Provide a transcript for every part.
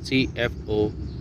CFO,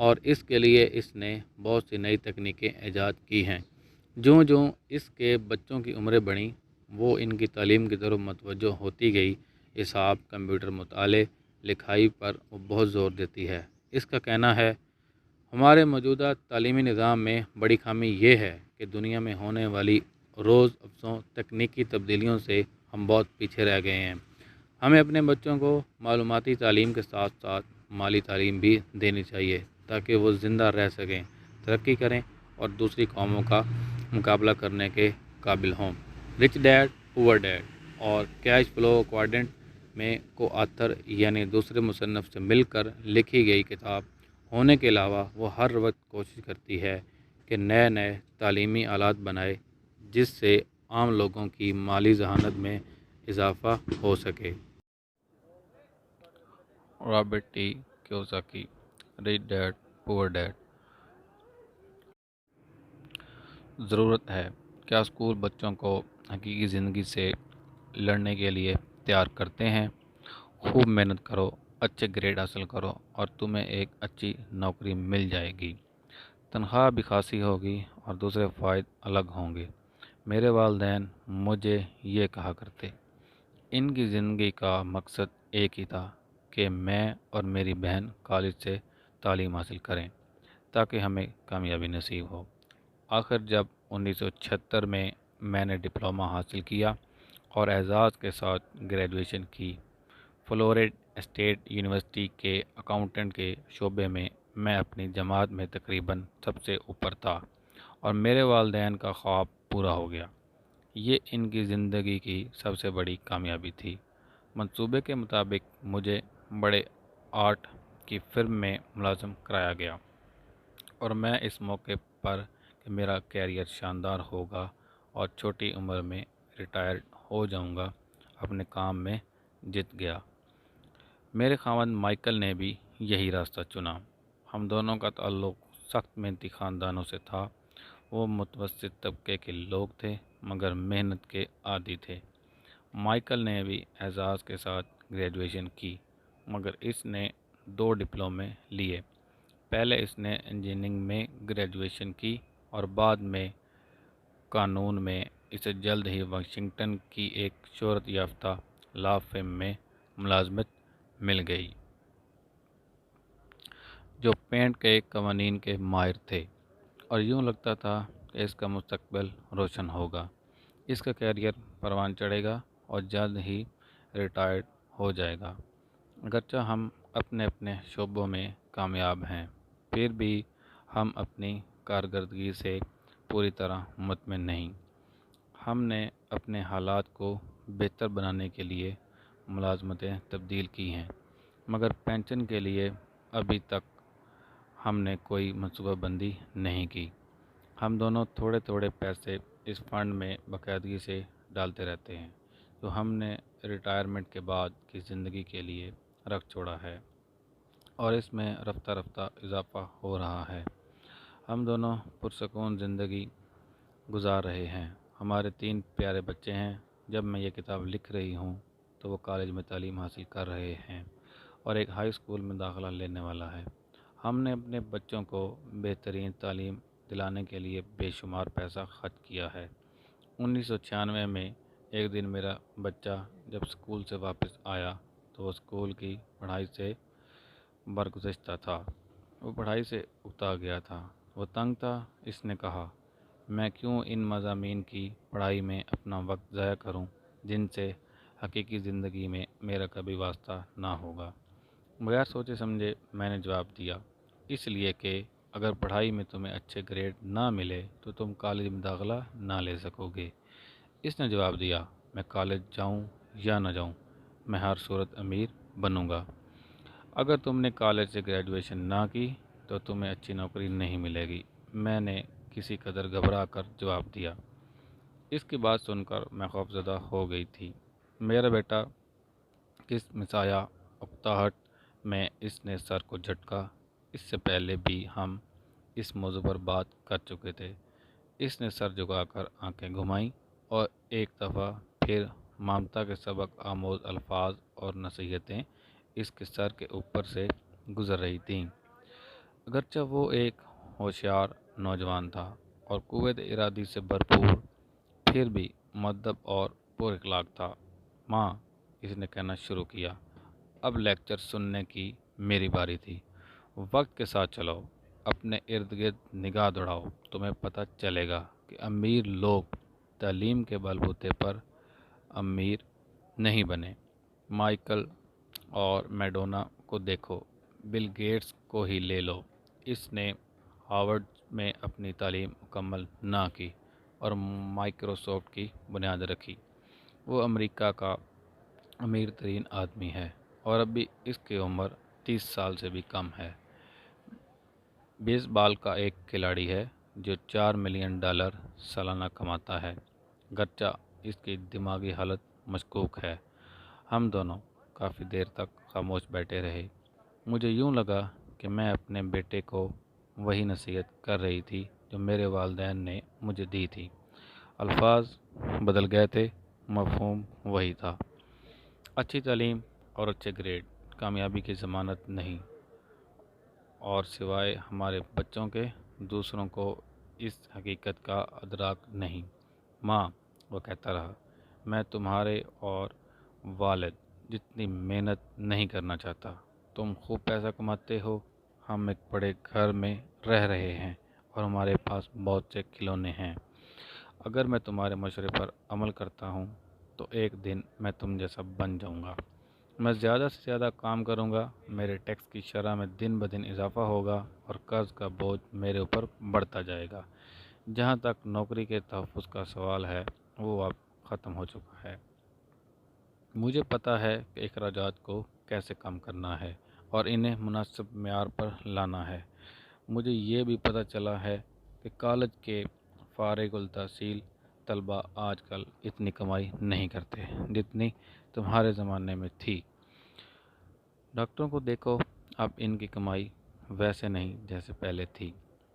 اور اس کے لیے اس نے بہت سی نئی تکنیکیں ایجاد کی ہیں۔ جوں جوں اس کے بچوں کی عمریں بڑھیں، وہ ان کی تعلیم کی طرف متوجہ ہوتی گئی۔ حساب، کمپیوٹر مطالعے، لکھائی پر وہ بہت زور دیتی ہے۔ اس کا کہنا ہے، ہمارے موجودہ تعلیمی نظام میں بڑی خامی یہ ہے کہ دنیا میں ہونے والی روز افزوں تکنیکی تبدیلیوں سے ہم بہت پیچھے رہ گئے ہیں۔ ہمیں اپنے بچوں کو معلوماتی تعلیم کے ساتھ ساتھ مالی تعلیم بھی دینی چاہیے تاکہ وہ زندہ رہ سکیں، ترقی کریں اور دوسری قوموں کا مقابلہ کرنے کے قابل ہوں۔ رچ ڈیڈ پور ڈیڈ اور کیش فلو کوارڈنٹ میں کو آتھر یعنی دوسرے مصنف سے مل کر لکھی گئی کتاب ہونے کے علاوہ وہ ہر وقت کوشش کرتی ہے کہ نئے نئے تعلیمی آلات بنائے جس سے عام لوگوں کی مالی ذہانت میں اضافہ ہو سکے۔ Robert T Kiyosaki, rich dad پور ڈیڈ۔ ضرورت ہے، کیا اسکول بچوں کو حقیقی زندگی سے لڑنے کے لیے تیار کرتے ہیں؟ خوب محنت کرو، اچھے گریڈ حاصل کرو اور تمہیں ایک اچھی نوکری مل جائے گی، تنخواہ بھی خاصی ہوگی اور دوسرے فوائد الگ ہوں گے۔ میرے والدین مجھے یہ کہا کرتے۔ ان کی زندگی کا مقصد ایک ہی تھا کہ میں اور میری بہن کالج سے تعلیم حاصل کریں تاکہ ہمیں کامیابی نصیب ہو۔ آخر جب 1976 میں میں نے ڈپلومہ حاصل کیا اور اعزاز کے ساتھ گریجویشن کی، فلوریڈا اسٹیٹ یونیورسٹی کے اکاؤنٹنٹ کے شعبے میں اپنی جماعت میں تقریباً سب سے اوپر تھا اور میرے والدین کا خواب پورا ہو گیا۔ یہ ان کی زندگی کی سب سے بڑی کامیابی تھی۔ منصوبے کے مطابق مجھے بڑے آرٹ کی فرم میں ملازم کرایا گیا اور میں اس موقع پر کہ میرا کیریئر شاندار ہوگا اور چھوٹی عمر میں ریٹائر ہو جاؤں گا، اپنے کام میں جت گیا۔ میرے خاوند مائیکل نے بھی یہی راستہ چنا۔ ہم دونوں کا تعلق سخت محنتی خاندانوں سے تھا۔ وہ متوسط طبقے کے لوگ تھے مگر محنت کے عادی تھے۔ مائیکل نے بھی اعزاز کے ساتھ گریجویشن کی مگر اس نے 2 ڈپلومے لیے۔ پہلے اس نے انجینئرنگ میں گریجویشن کی اور بعد میں قانون میں۔ اسے جلد ہی واشنگٹن کی ایک شہرت یافتہ لا فرم میں ملازمت مل گئی جو پینٹ کے قوانین کے ماہر تھے اور یوں لگتا تھا کہ اس کا مستقبل روشن ہوگا۔ اس کا کیریئر پروان چڑھے گا اور جلد ہی ریٹائرڈ ہو جائے گا۔ اگرچہ ہم اپنے اپنے شعبوں میں کامیاب ہیں، پھر بھی ہم اپنی کارکردگی سے پوری طرح مطمئن نہیں۔ ہم نے اپنے حالات کو بہتر بنانے کے لیے ملازمتیں تبدیل کی ہیں مگر پینشن کے لیے ابھی تک ہم نے کوئی منصوبہ بندی نہیں کی۔ ہم دونوں تھوڑے تھوڑے پیسے اس فنڈ میں باقاعدگی سے ڈالتے رہتے ہیں جو ہم نے ریٹائرمنٹ کے بعد کی زندگی کے لیے رکھ چھوڑا ہے اور اس میں رفتہ رفتہ اضافہ ہو رہا ہے۔ ہم دونوں پرسکون زندگی گزار رہے ہیں۔ ہمارے 3 پیارے بچے ہیں۔ جب میں یہ کتاب لکھ رہی ہوں تو وہ کالج میں تعلیم حاصل کر رہے ہیں اور ایک ہائی اسکول میں داخلہ لینے والا ہے۔ ہم نے اپنے بچوں کو بہترین تعلیم دلانے کے لیے بے شمار پیسہ خرچ کیا ہے۔ 1996 میں ایک دن میرا بچہ جب اسکول سے واپس آیا تو وہ اسکول کی پڑھائی سے برگزشتہ تھا۔ وہ پڑھائی سے اکتا گیا تھا، وہ تنگ تھا۔ اس نے کہا، میں کیوں ان مضامین کی پڑھائی میں اپنا وقت ضائع کروں جن سے حقیقی زندگی میں میرا کبھی واسطہ نہ ہوگا۔ بغیر سوچے سمجھے میں نے جواب دیا، اس لیے کہ اگر پڑھائی میں تمہیں اچھے گریڈ نہ ملے تو تم کالج میں داخلہ نہ لے سکو گے۔ اس نے جواب دیا، میں کالج جاؤں یا نہ جاؤں، میں ہر صورت امیر بنوں گا۔ اگر تم نے کالج سے گریجویشن نہ کی تو تمہیں اچھی نوکری نہیں ملے گی۔ میں نے کسی قدر گھبرا کر جواب دیا۔ اس کی بات سن کر میں خوفزدہ ہو گئی تھی۔ میرا بیٹا کس مسایہ اکتاہٹ میں اس نے سر کو جھٹکا۔ اس سے پہلے بھی ہم اس موضوع پر بات کر چکے تھے۔ اس نے سر جھکا کر آنکھیں گھمائیں اور ایک دفعہ پھر ممتا کے سبق آموز الفاظ اور نصیحتیں اس کے سر کے اوپر سے گزر رہی تھیں۔ اگرچہ وہ ایک ہوشیار نوجوان تھا اور قوت ارادی سے بھرپور، پھر بھی مدب اور پر اخلاق تھا۔ ماں، اس نے کہنا شروع کیا، اب لیکچر سننے کی میری باری تھی۔ وقت کے ساتھ چلو، اپنے ارد گرد نگاہ دوڑاؤ، تمہیں پتہ چلے گا کہ امیر لوگ تعلیم کے بل بوتے پر امیر نہیں بنے۔ مائیکل اور میڈونا کو دیکھو، بل گیٹس کو ہی لے لو، اس نے ہارورڈ میں اپنی تعلیم مکمل نہ کی اور مائکروسافٹ کی بنیاد رکھی۔ وہ امریکہ کا امیر ترین آدمی ہے اور اب بھی اس کی عمر 30 سال سے بھی کم ہے۔ بیس بال کا ایک کھلاڑی ہے جو $4 ملین سالانہ کماتا ہے، گرچہ اس کی دماغی حالت مشکوک ہے۔ ہم دونوں کافی دیر تک خاموش بیٹھے رہے۔ مجھے یوں لگا کہ میں اپنے بیٹے کو وہی نصیحت کر رہی تھی جو میرے والدین نے مجھے دی تھی۔ الفاظ بدل گئے تھے، مفہوم وہی تھا۔ اچھی تعلیم اور اچھے گریڈ کامیابی کی ضمانت نہیں، اور سوائے ہمارے بچوں کے دوسروں کو اس حقیقت کا ادراک نہیں۔ ماں، وہ کہتا رہا، میں تمہارے اور والد جتنی محنت نہیں کرنا چاہتا۔ تم خوب پیسہ کماتے ہو، ہم ایک بڑے گھر میں رہ رہے ہیں اور ہمارے پاس بہت سے کھلونے ہیں۔ اگر میں تمہارے مشورے پر عمل کرتا ہوں تو ایک دن میں تم جیسا بن جاؤں گا۔ میں زیادہ سے زیادہ کام کروں گا، میرے ٹیکس کی شرح میں دن بدن اضافہ ہوگا اور قرض کا بوجھ میرے اوپر بڑھتا جائے گا۔ جہاں تک نوکری کے تحفظ کا سوال ہے، وہ اب ختم ہو چکا ہے۔ مجھے پتہ ہے کہ اخراجات کو کیسے کم کرنا ہے اور انہیں مناسب معیار پر لانا ہے۔ مجھے یہ بھی پتہ چلا ہے کہ کالج کے فارغ التحصیل طلباء آج کل اتنی کمائی نہیں کرتے جتنی تمہارے زمانے میں تھی۔ ڈاکٹروں کو دیکھو، اب ان کی کمائی ویسے نہیں جیسے پہلے تھی۔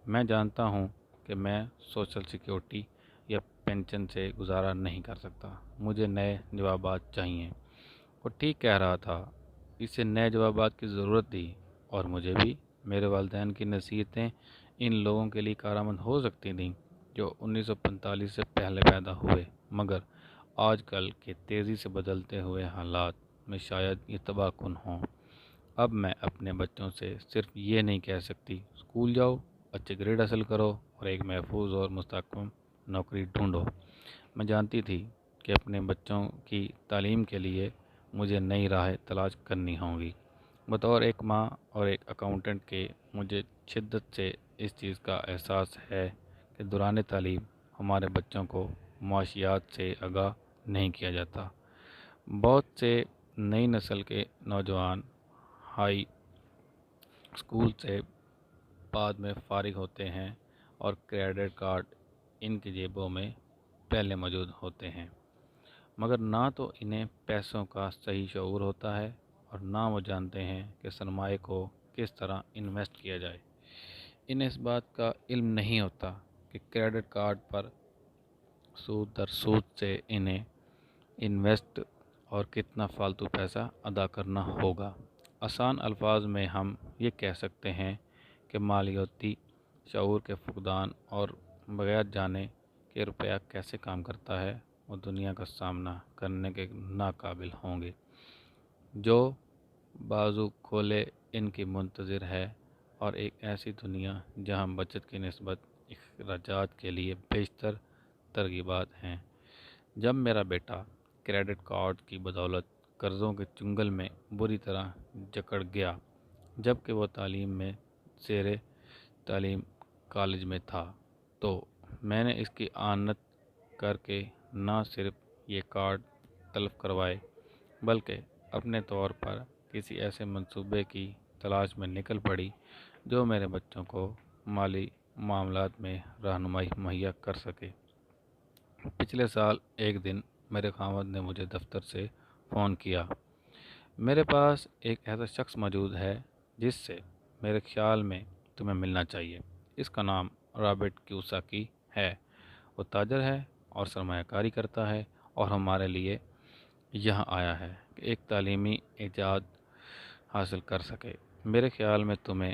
میں جانتا ہوں کہ میں سوشل سیکیورٹی یا پینشن سے گزارا نہیں کر سکتا، مجھے نئے جوابات چاہئیں۔ وہ ٹھیک کہہ رہا تھا، اسے نئے جوابات کی ضرورت تھی، اور مجھے بھی۔ میرے والدین کی نصیحتیں ان لوگوں کے لیے کارآمد ہو سکتی تھیں جو 1945 سے پہلے پیدا ہوئے، مگر آج کل کے تیزی سے بدلتے ہوئے حالات میں شاید یہ تباہ کن ہوں۔ اب میں اپنے بچوں سے صرف یہ نہیں کہہ سکتی، اسکول جاؤ، اچھے گریڈ حاصل کرو اور ایک محفوظ اور مستحکم نوکری ڈھونڈو۔ میں جانتی تھی کہ اپنے بچوں کی تعلیم کے لیے مجھے نئی راہیں تلاش کرنی ہوں گی۔ بطور ایک ماں اور ایک اکاؤنٹنٹ کے مجھے شدت سے اس چیز کا احساس ہے کہ دوران تعلیم ہمارے بچوں کو معاشیات سے آگاہ نہیں کیا جاتا۔ بہت سے نئی نسل کے نوجوان ہائی اسکول سے بعد میں فارغ ہوتے ہیں اور کریڈٹ کارڈ ان کی جیبوں میں پہلے موجود ہوتے ہیں، مگر نہ تو انہیں پیسوں کا صحیح شعور ہوتا ہے اور نہ وہ جانتے ہیں کہ سرمایہ کو کس طرح انویسٹ کیا جائے۔ انہیں اس بات کا علم نہیں ہوتا کہ کریڈٹ کارڈ پر سود در سود سے انہیں انویسٹ اور کتنا فالتو پیسہ ادا کرنا ہوگا۔ آسان الفاظ میں ہم یہ کہہ سکتے ہیں کہ مالیاتی شعور کے فقدان اور بغیر جانے کہ روپیہ کیسے کام کرتا ہے، وہ دنیا کا سامنا کرنے کے ناقابل ہوں گے۔ جو بازو کھولے ان کی منتظر ہے، اور ایک ایسی دنیا جہاں بچت کی نسبت اخراجات کے لیے بیشتر ترغیبات ہیں۔ جب میرا بیٹا کریڈٹ کارڈ کی بدولت قرضوں کے چنگل میں بری طرح جکڑ گیا، جبکہ وہ تعلیم میں زیر تعلیم کالج میں تھا، تو میں نے اس کی اعانت کر کے نہ صرف یہ کارڈ تلف کروائے، بلکہ اپنے طور پر کسی ایسے منصوبے کی تلاش میں نکل پڑی جو میرے بچوں کو مالی معاملات میں رہنمائی مہیا کر سکے۔ پچھلے سال ایک دن میرے خاوند نے مجھے دفتر سے فون کیا، میرے پاس ایک ایسا شخص موجود ہے جس سے میرے خیال میں تمہیں ملنا چاہیے۔ اس کا نام رابرٹ کیوساکی ہے۔ وہ تاجر ہے اور سرمایہ کاری کرتا ہے اور ہمارے لیے یہاں آیا ہے کہ ایک تعلیمی ایجاد حاصل کر سکے۔ میرے خیال میں تمہیں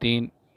3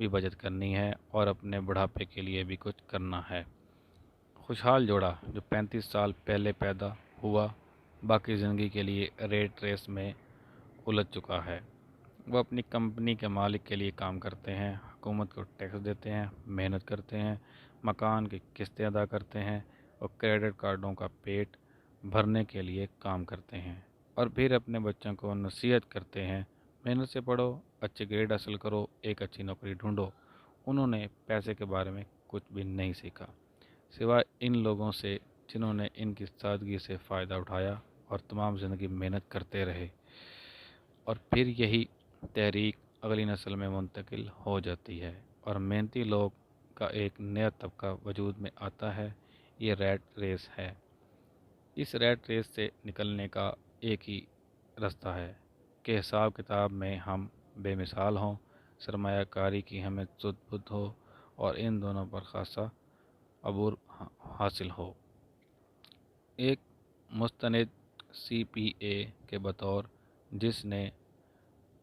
بھی بچت کرنی ہے اور اپنے بڑھاپے کے لیے بھی کچھ کرنا ہے۔ خوشحال جوڑا جو 35 سال پہلے پیدا ہوا باقی زندگی کے لیے ریٹ ریس میں الجھ چکا ہے۔ وہ اپنی کمپنی کے مالک کے لیے کام کرتے ہیں، حکومت کو ٹیکس دیتے ہیں، محنت کرتے ہیں، مکان کی قسطیں ادا کرتے ہیں اور کریڈٹ کارڈوں کا پیٹ بھرنے کے لیے کام کرتے ہیں، اور پھر اپنے بچوں کو نصیحت کرتے ہیں محنت سے پڑھو، اچھے گریڈ حاصل کرو، ایک اچھی نوکری ڈھونڈو۔ انہوں نے پیسے کے بارے میں کچھ بھی نہیں سیکھا سوائے ان لوگوں سے جنہوں نے ان کی سادگی سے فائدہ اٹھایا اور تمام زندگی محنت کرتے رہے، اور پھر یہی تحریک اگلی نسل میں منتقل ہو جاتی ہے اور محنتی لوگ کا ایک نیا طبقہ وجود میں آتا ہے۔ یہ ریٹ ریس ہے۔ اس ریٹ ریس سے نکلنے کا ایک ہی راستہ ہے کہ حساب کتاب میں ہم بے مثال ہوں، سرمایہ کاری کی ہمیں سد بدھ ہو اور ان دونوں پر خاصا عبور حاصل ہو۔ ایک مستند سی پی اے کے بطور جس نے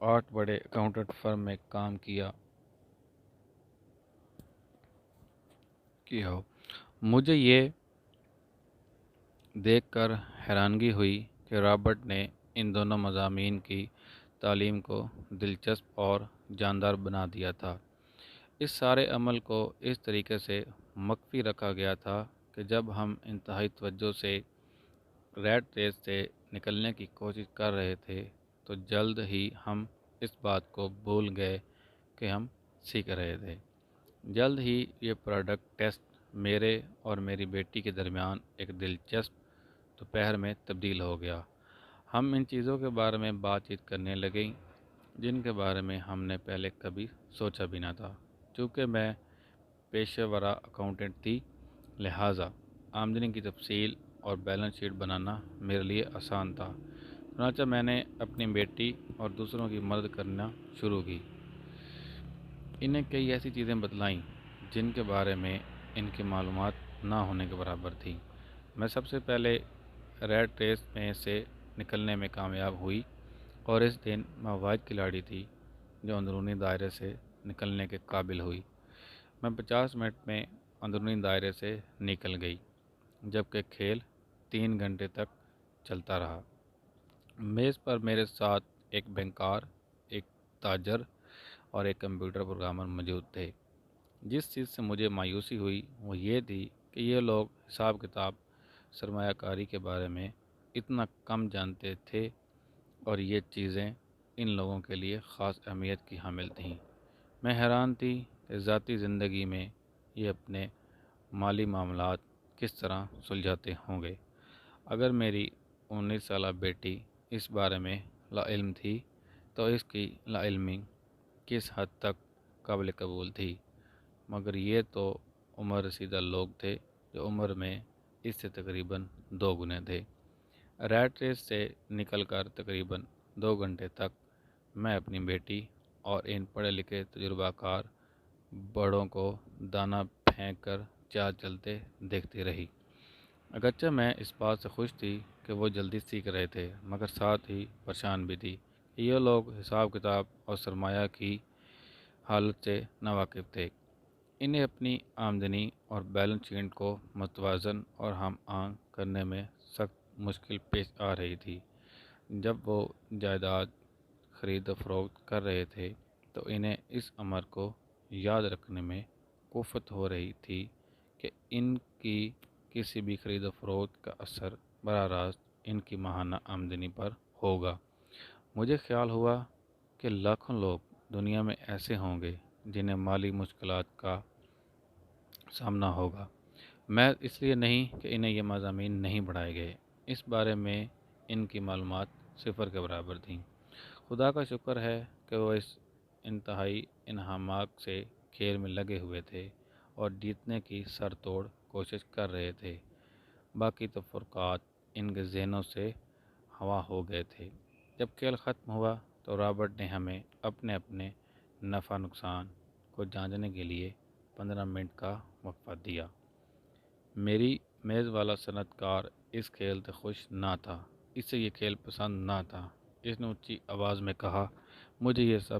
8 بڑے اکاؤنٹنٹ فرم میں کام کیا ہو، مجھے یہ دیکھ کر حیرانگی ہوئی کہ رابرٹ نے ان دونوں مضامین کی تعلیم کو دلچسپ اور جاندار بنا دیا تھا۔ اس سارے عمل کو اس طریقے سے مخفی رکھا گیا تھا کہ جب ہم انتہائی توجہ سے ریٹ ریس سے نکلنے کی کوشش کر رہے تھے تو جلد ہی ہم اس بات کو بھول گئے کہ ہم سیکھ رہے تھے۔ جلد ہی یہ پروڈکٹ ٹیسٹ میرے اور میری بیٹی کے درمیان ایک دلچسپ دوپہر میں تبدیل ہو گیا۔ ہم ان چیزوں کے بارے میں بات چیت کرنے لگیں جن کے بارے میں ہم نے پہلے کبھی سوچا بھی نہ تھا۔ چونکہ میں پیشہ ورانہ اکاؤنٹنٹ تھی، لہٰذا آمدنی کی تفصیل اور بیلنس شیٹ بنانا میرے لیے آسان تھا۔ چنانچہ میں نے اپنی بیٹی اور دوسروں کی مدد کرنا شروع کی۔ انہیں کئی ایسی چیزیں بتلائیں جن کے بارے میں ان کی معلومات نہ ہونے کے برابر تھی۔ میں سب سے پہلے ریٹ ریس میں سے نکلنے میں کامیاب ہوئی، اور اس دن میں واحد کھلاڑی تھی جو اندرونی دائرے سے نکلنے کے قابل ہوئی۔ میں 50 منٹ میں اندرونی دائرے سے نکل گئی، جبکہ کھیل 3 گھنٹے تک چلتا رہا۔ میز پر میرے ساتھ ایک بینکار، ایک تاجر اور ایک کمپیوٹر پروگرامر موجود تھے۔ جس چیز سے مجھے مایوسی ہوئی وہ یہ تھی کہ یہ لوگ حساب کتاب، سرمایہ کاری کے بارے میں اتنا کم جانتے تھے، اور یہ چیزیں ان لوگوں کے لیے خاص اہمیت کی حامل تھیں۔ میں حیران تھی کہ ذاتی زندگی میں یہ اپنے مالی معاملات کس طرح سلجھاتے ہوں گے۔ اگر میری 19 سالہ بیٹی اس بارے میں لاعلم تھی تو اس کی لاعلمی کس حد تک قابل قبول تھی، مگر یہ تو عمر رسیدہ لوگ تھے جو عمر میں اس سے تقریباً 2 گنے تھے۔ ریٹ ریس سے نکل کر تقریباً 2 گھنٹے تک میں اپنی بیٹی اور ان پڑھے لکھے تجربہ کار بڑوں کو دانہ پھینک کر چال چلتے دیکھتی رہی۔ اگرچہ میں اس بات سے خوش تھی کہ وہ جلدی سیکھ رہے تھے، مگر ساتھ ہی پریشان بھی تھی کہ یہ لوگ حساب کتاب اور سرمایہ کی حالت سے ناواقف تھے۔ انہیں اپنی آمدنی اور بیلنس شیٹ کو متوازن اور ہم آہنگ کرنے میں سخت مشکل پیش آ رہی تھی۔ جب وہ جائیداد خرید و فروخت کر رہے تھے تو انہیں اس امر کو یاد رکھنے میں کفت ہو رہی تھی کہ ان کی کسی بھی خرید و فروخت کا اثر براہ راست ان کی ماہانہ آمدنی پر ہوگا۔ مجھے خیال ہوا کہ لاکھوں لوگ دنیا میں ایسے ہوں گے جنہیں مالی مشکلات کا سامنا ہوگا۔ میں اس لیے نہیں کہ انہیں یہ مضامین نہیں پڑھائے گئے، اس بارے میں ان کی معلومات صفر کے برابر تھیں۔ خدا کا شکر ہے کہ وہ اس انتہائی انہماک سے کھیل میں لگے ہوئے تھے اور جیتنے کی سر توڑ کوشش کر رہے تھے۔ باقی تفرقات ان کے ذہنوں سے ہوا ہو گئے تھے۔ جب کھیل ختم ہوا تو رابرٹ نے ہمیں اپنے اپنے نفع نقصان کو جانچنے کے لیے 15 منٹ کا وقفہ دیا۔ میری میز والا صنعت کار اس کھیل سے خوش نہ تھا، اسے یہ کھیل پسند نہ تھا۔ اس نے اونچی آواز میں کہا، مجھے یہ سب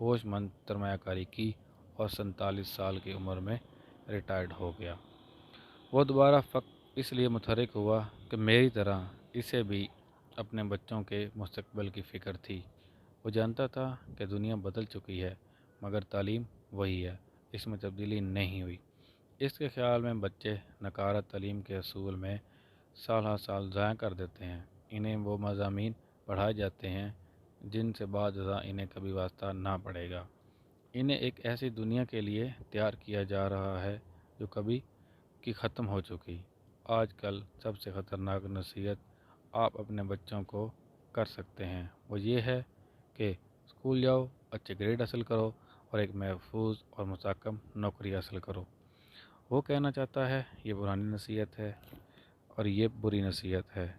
ہوش مند سرمایہ کاری کی اور 47 سال کی عمر میں ریٹائرڈ ہو گیا۔ وہ دوبارہ فقط اس لیے متحرک ہوا کہ میری طرح اسے بھی اپنے بچوں کے مستقبل کی فکر تھی۔ وہ جانتا تھا کہ دنیا بدل چکی ہے مگر تعلیم وہی ہے، اس میں تبدیلی نہیں ہوئی۔ اس کے خیال میں بچے نکارہ تعلیم کے اصول میں سال ہر سال ضائع کر دیتے ہیں۔ انہیں وہ مضامین پڑھائے جاتے ہیں جن سے بعد ازاں انہیں کبھی واسطہ نہ پڑے گا۔ انہیں ایک ایسی دنیا کے لیے تیار کیا جا رہا ہے جو کبھی کی ختم ہو چکی۔ آج کل سب سے خطرناک نصیحت آپ اپنے بچوں کو کر سکتے ہیں وہ یہ ہے کہ اسکول جاؤ، اچھے گریڈ حاصل کرو اور ایک محفوظ اور مستحکم نوکری حاصل کرو۔ وہ کہنا چاہتا ہے یہ پرانی نصیحت ہے اور یہ بری نصیحت ہے۔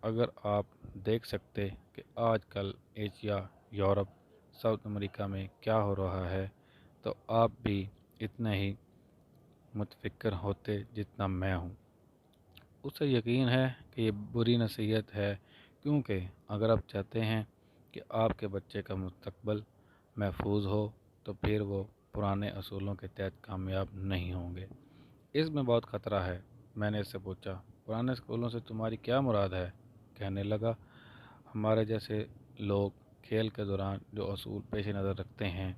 اگر آپ دیکھ سکتے کہ آج کل ایشیا، یورپ، ساؤتھ امریکہ میں کیا ہو رہا ہے تو آپ بھی اتنے ہی متفکر ہوتے جتنا میں ہوں۔ اسے یقین ہے کہ یہ بری نصیحت ہے کیونکہ اگر آپ چاہتے ہیں کہ آپ کے بچے کا مستقبل محفوظ ہو تو پھر وہ پرانے اصولوں کے تحت کامیاب نہیں ہوں گے۔ اس میں بہت خطرہ ہے۔ میں نے اس سے پوچھا پرانے اسکولوں سے تمہاری کیا مراد ہے؟ کہنے لگا ہمارے جیسے لوگ کھیل کے دوران جو اصول پیش نظر رکھتے ہیں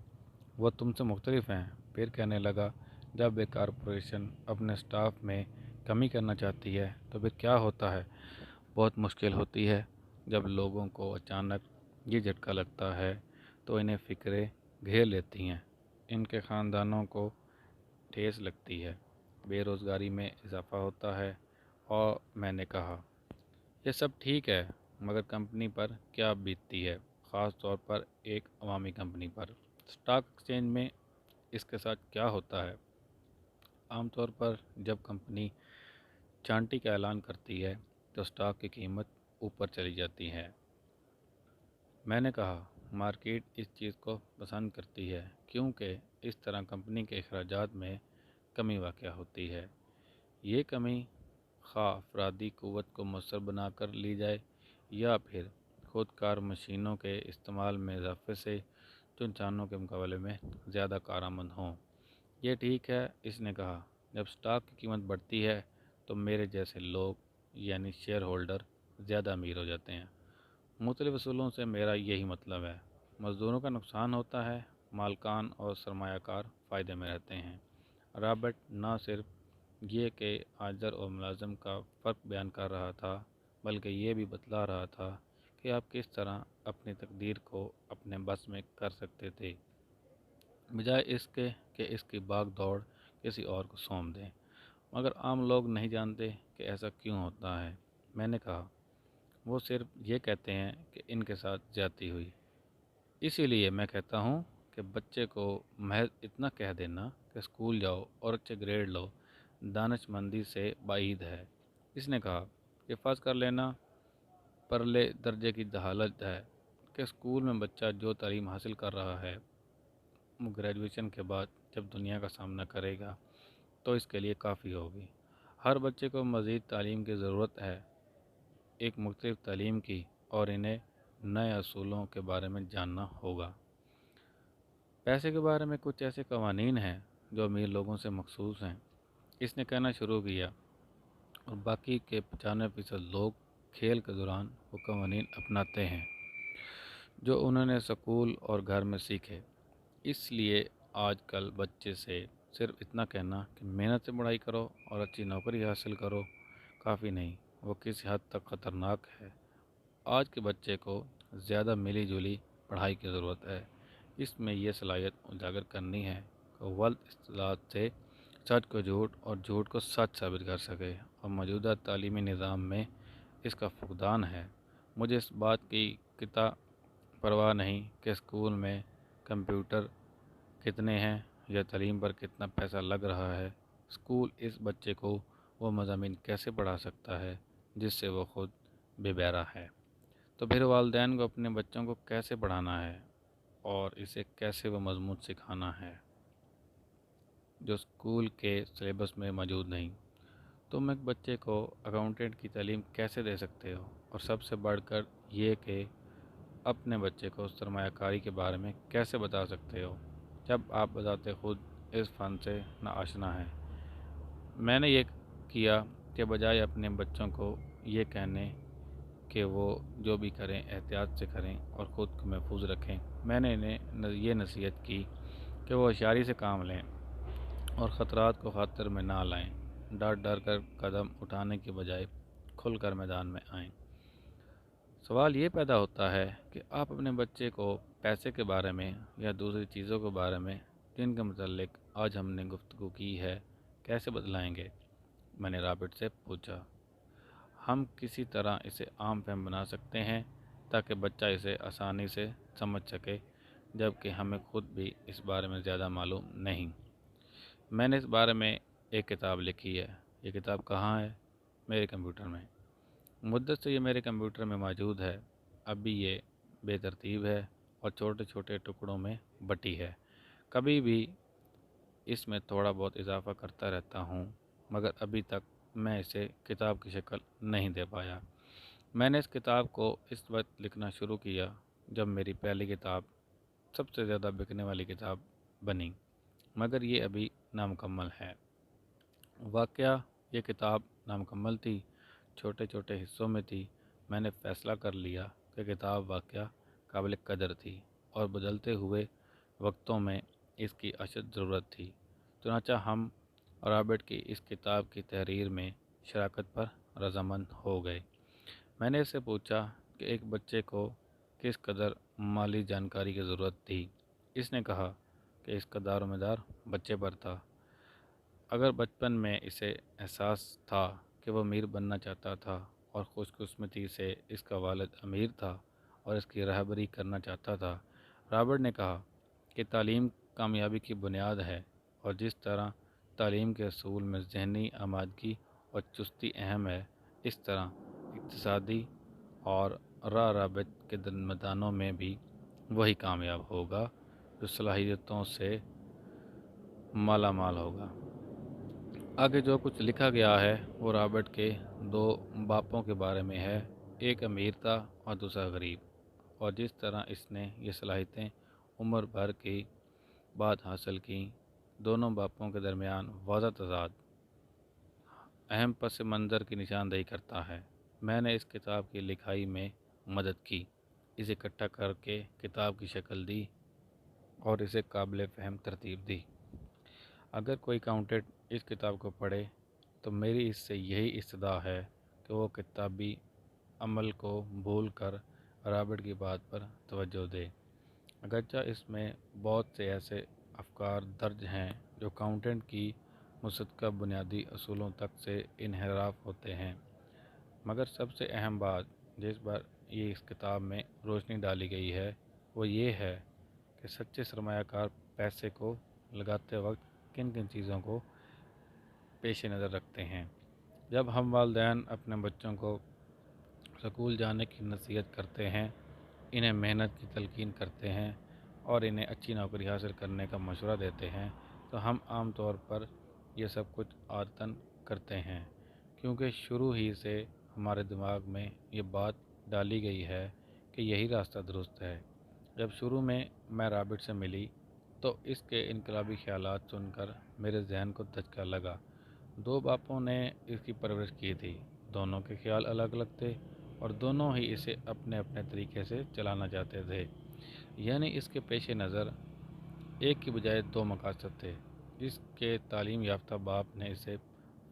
وہ تم سے مختلف ہیں۔ پھر کہنے لگا جب ایک کارپوریشن اپنے سٹاف میں کمی کرنا چاہتی ہے تو پھر کیا ہوتا ہے؟ بہت مشکل ہوتی ہے۔ جب لوگوں کو اچانک یہ جھٹکا لگتا ہے تو انہیں فکریں گھیر لیتی ہیں، ان کے خاندانوں کو ٹھیس لگتی ہے، بے روزگاری میں اضافہ ہوتا ہے۔ اور میں نے کہا یہ سب ٹھیک ہے مگر کمپنی پر کیا بیتتی ہے، خاص طور پر ایک عوامی کمپنی پر؟ اسٹاک ایکسچینج میں اس کے ساتھ کیا ہوتا ہے؟ عام طور پر جب کمپنی چانٹی کا اعلان کرتی ہے تو اسٹاک کی قیمت اوپر چلی جاتی ہے۔ میں نے کہا مارکیٹ اس چیز کو پسند کرتی ہے کیونکہ اس طرح کمپنی کے اخراجات میں کمی واقع ہوتی ہے۔ یہ کمی خواہ افرادی قوت کو مؤثر بنا کر لی جائے یا پھر خود کار مشینوں کے استعمال میں اضافے سے جو انسانوں کے مقابلے میں زیادہ کارآمد ہوں۔ یہ ٹھیک ہے، اس نے کہا، جب اسٹاک کی قیمت بڑھتی ہے تو میرے جیسے لوگ یعنی شیئر ہولڈر زیادہ امیر ہو جاتے ہیں۔ مختلف اصولوں سے میرا یہی مطلب ہے، مزدوروں کا نقصان ہوتا ہے، مالکان اور سرمایہ کار فائدے میں رہتے ہیں۔ رابرٹ نہ صرف یہ کہ آجر اور ملازم کا فرق بیان کر رہا تھا بلکہ یہ بھی بتلا رہا تھا کہ آپ کس طرح اپنی تقدیر کو اپنے بس میں کر سکتے تھے بجائے اس کے کہ اس کی بھاگ دوڑ کسی اور کو سونپ دیں۔ مگر عام لوگ نہیں جانتے کہ ایسا کیوں ہوتا ہے۔ میں نے کہا وہ صرف یہ کہتے ہیں کہ ان کے ساتھ زیادتی ہوئی۔ اسی لیے میں کہتا ہوں کہ بچے کو محض اتنا کہہ دینا کہ اسکول جاؤ اور اچھے گریڈ لو دانش مندی سے بعید ہے۔ اس نے کہا کہ فرض کر لینا پرلے درجے کی حالت ہے کہ اسکول میں بچہ جو تعلیم حاصل کر رہا ہے وہ گریجویشن کے بعد جب دنیا کا سامنا کرے گا تو اس کے لیے کافی ہوگی۔ ہر بچے کو مزید تعلیم کی ضرورت ہے، ایک مختلف تعلیم کی، اور انہیں نئے اصولوں کے بارے میں جاننا ہوگا۔ پیسے کے بارے میں کچھ ایسے قوانین ہیں جو امیر لوگوں سے مخصوص ہیں، اس نے کہنا شروع کیا، اور باقی کے 95% لوگ کھیل کے دوران وہ قوانین اپناتے ہیں جو انہوں نے اسکول اور گھر میں سیکھے۔ اس لیے آج کل بچے سے صرف اتنا کہنا کہ محنت سے پڑھائی کرو اور اچھی نوکری حاصل کرو کافی نہیں، وہ کسی حد تک خطرناک ہے۔ آج کے بچے کو زیادہ ملی جلی پڑھائی کی ضرورت ہے۔ اس میں یہ صلاحیت اجاگر کرنی ہے کہ ولد اصطلاحات سے سچ کو جھوٹ اور جھوٹ کو سچ ثابت کر سکے، اور موجودہ تعلیمی نظام میں اس کا فقدان ہے۔ مجھے اس بات کی قطع پرواہ نہیں کہ اسکول میں کمپیوٹر کتنے ہیں یا تعلیم پر کتنا پیسہ لگ رہا ہے، اسکول اس بچے کو وہ مضامین کیسے پڑھا سکتا ہے جس سے وہ خود بے بہرا ہے؟ تو پھر والدین کو اپنے بچوں کو کیسے پڑھانا ہے اور اسے کیسے وہ مضمون سکھانا ہے جو اسکول کے سلیبس میں موجود نہیں؟ تم ایک بچے کو اکاؤنٹنٹ کی تعلیم کیسے دے سکتے ہو؟ اور سب سے بڑھ کر یہ کہ اپنے بچے کو سرمایہ کاری کے بارے میں کیسے بتا سکتے ہو جب آپ بذات خود اس فن سے ناآشنا ہیں؟ میں نے یہ کیا کہ بجائے اپنے بچوں کو یہ کہنے کہ وہ جو بھی کریں احتیاط سے کریں اور خود کو محفوظ رکھیں، میں نے انہیں یہ نصیحت کی کہ وہ ہوشیاری سے کام لیں اور خطرات کو خاطر میں نہ لائیں، ڈر کر قدم اٹھانے کے بجائے کھل کر میدان میں آئیں۔ سوال یہ پیدا ہوتا ہے کہ آپ اپنے بچے کو پیسے کے بارے میں یا دوسری چیزوں کے بارے میں جن کے متعلق آج ہم نے گفتگو کی ہے کیسے بدلائیں گے؟ میں نے رابرٹ سے پوچھا۔ ہم کسی طرح اسے عام فہم بنا سکتے ہیں تاکہ بچہ اسے آسانی سے سمجھ سکے، جبکہ ہمیں خود بھی اس بارے میں زیادہ معلوم نہیں۔ میں نے اس بارے میں ایک کتاب لکھی ہے۔ یہ کتاب کہاں ہے؟ میرے کمپیوٹر میں۔ مدت سے یہ میرے کمپیوٹر میں موجود ہے۔ اب بھی یہ بے ترتیب ہے اور چھوٹے چھوٹے ٹکڑوں میں بٹی ہے۔ کبھی بھی اس میں تھوڑا بہت اضافہ کرتا رہتا ہوں، مگر ابھی تک میں اسے کتاب کی شکل نہیں دے پایا۔ میں نے اس کتاب کو اس وقت لکھنا شروع کیا جب میری پہلی کتاب سب سے زیادہ بکنے والی کتاب بنی، مگر یہ ابھی نامکمل ہے۔ واقعہ یہ کتاب نامکمل تھی، چھوٹے چھوٹے حصوں میں تھی۔ میں نے فیصلہ کر لیا کہ کتاب واقعہ قابل قدر تھی اور بدلتے ہوئے وقتوں میں اس کی اشد ضرورت تھی۔ چنانچہ ہم رابرٹ کی اس کتاب کی تحریر میں شراکت پر رضامند ہو گئے۔ میں نے اس سے پوچھا کہ ایک بچے کو کس قدر مالی جانکاری کی ضرورت تھی۔ اس نے کہا کہ اس کا دار و مدار بچے پر تھا۔ اگر بچپن میں اسے احساس تھا کہ وہ امیر بننا چاہتا تھا اور خوش قسمتی سے اس کا والد امیر تھا اور اس کی رہبری کرنا چاہتا تھا۔ رابرٹ نے کہا کہ تعلیم کامیابی کی بنیاد ہے اور جس طرح تعلیم کے اصول میں ذہنی آمادگی اور چستی اہم ہے، اس طرح اقتصادی اور راہ رابط کے میدانوں میں بھی وہی کامیاب ہوگا جو صلاحیتوں سے مالا مال ہوگا۔ آگے جو کچھ لکھا گیا ہے وہ رابرٹ کے دو باپوں کے بارے میں ہے، ایک امیر تھا اور دوسرا غریب، اور جس طرح اس نے یہ صلاحیتیں عمر بھر کی بعد حاصل کیں۔ دونوں باپوں کے درمیان واضح تضاد اہم پس منظر کی نشاندہی کرتا ہے۔ میں نے اس کتاب کی لکھائی میں مدد کی، اسے اکٹھا کر کے کتاب کی شکل دی اور اسے قابل فہم ترتیب دی۔ اگر کوئی اکاؤنٹنٹ اس کتاب کو پڑھے تو میری اس سے یہی استدعا ہے کہ وہ کتابی عمل کو بھول کر رابرٹ کی بات پر توجہ دے۔ اگرچہ اس میں بہت سے ایسے افکار درج ہیں جو اکاؤنٹنٹ کی مصدقہ بنیادی اصولوں تک سے انحراف ہوتے ہیں، مگر سب سے اہم بات جس پر یہ اس کتاب میں روشنی ڈالی گئی ہے وہ یہ ہے کہ سچے سرمایہ کار پیسے کو لگاتے وقت کن کن چیزوں کو پیش نظر رکھتے ہیں۔ جب ہم والدین اپنے بچوں کو سکول جانے کی نصیحت کرتے ہیں، انہیں محنت کی تلقین کرتے ہیں اور انہیں اچھی نوکری حاصل کرنے کا مشورہ دیتے ہیں، تو ہم عام طور پر یہ سب کچھ عادتاً کرتے ہیں، کیونکہ شروع ہی سے ہمارے دماغ میں یہ بات ڈالی گئی ہے کہ یہی راستہ درست ہے۔ جب شروع میں رابرٹ سے ملی تو اس کے انقلابی خیالات سن کر میرے ذہن کو دھچکا لگا۔ دو باپوں نے اس کی پرورش کی تھی، دونوں کے خیال الگ الگ تھے اور دونوں ہی اسے اپنے اپنے طریقے سے چلانا چاہتے تھے، یعنی اس کے پیش نظر ایک کی بجائے دو مقاصد تھے۔ اس کے تعلیم یافتہ باپ نے اسے